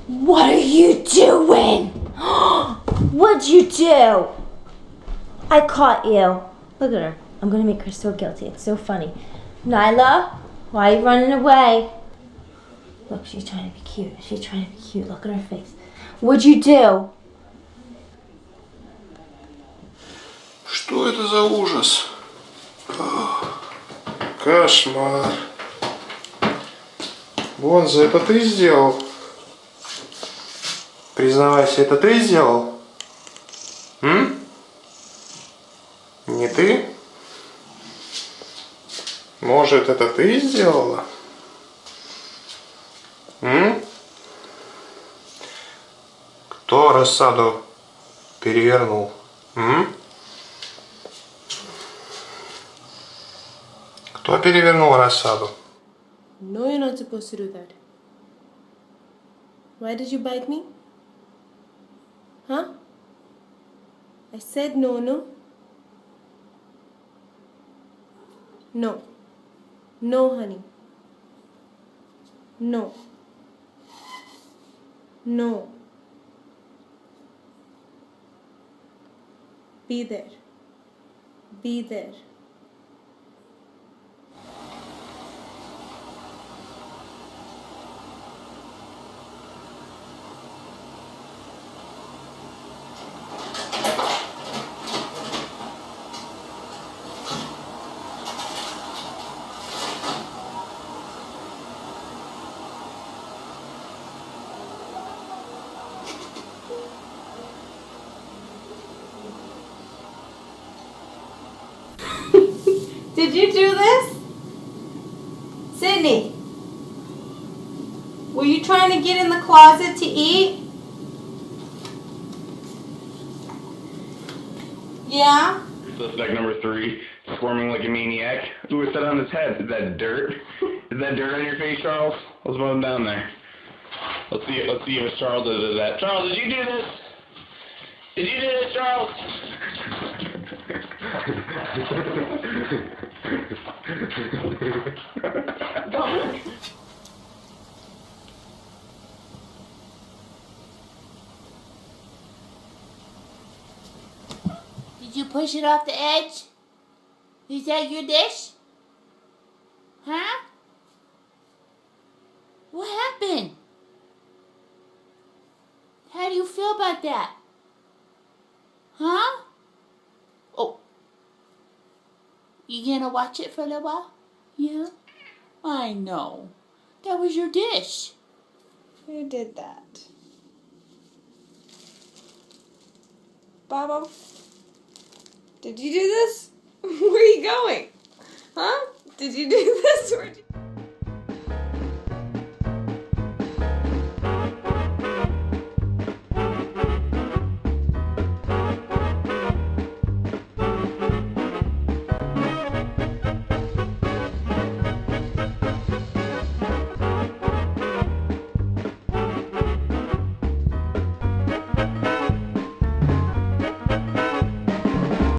What are you doing? What'd you do? I caught you. Look at her. I'm gonna make her so guilty. It's so funny. Nyla, why are you running away? Look, she's trying to be cute. She's trying to be cute. Look at her face. What'd you do? Что это за ужас? Кошмар. Бонза, это ты сделал? Признавайся, это ты сделал? Не ты? Может, это ты сделала? Кто рассаду перевернул? Кто перевернул рассаду? No, you're not supposed to do that. Why did you bite me? Huh? I said no, no? No. No, honey. No. No. Be there. Be there. Did you do this? Sydney, were you trying to get in the closet to eat? Yeah? Suspect number 3, squirming like a maniac. Who was set on his head? Is that dirt? Is that dirt on your face, Charles? Let's put him down there. Let's see if it's Charles that did that. Charles, did you do this? Did you do this, Charles? Did you push it off the edge? Is that your dish? Huh? What happened? How do you feel about that? Huh? Oh. You gonna watch it for a little while? Yeah? I know. That was your dish. Who did that? Baba? Did you do this? Where are you going? Huh? Did you do this?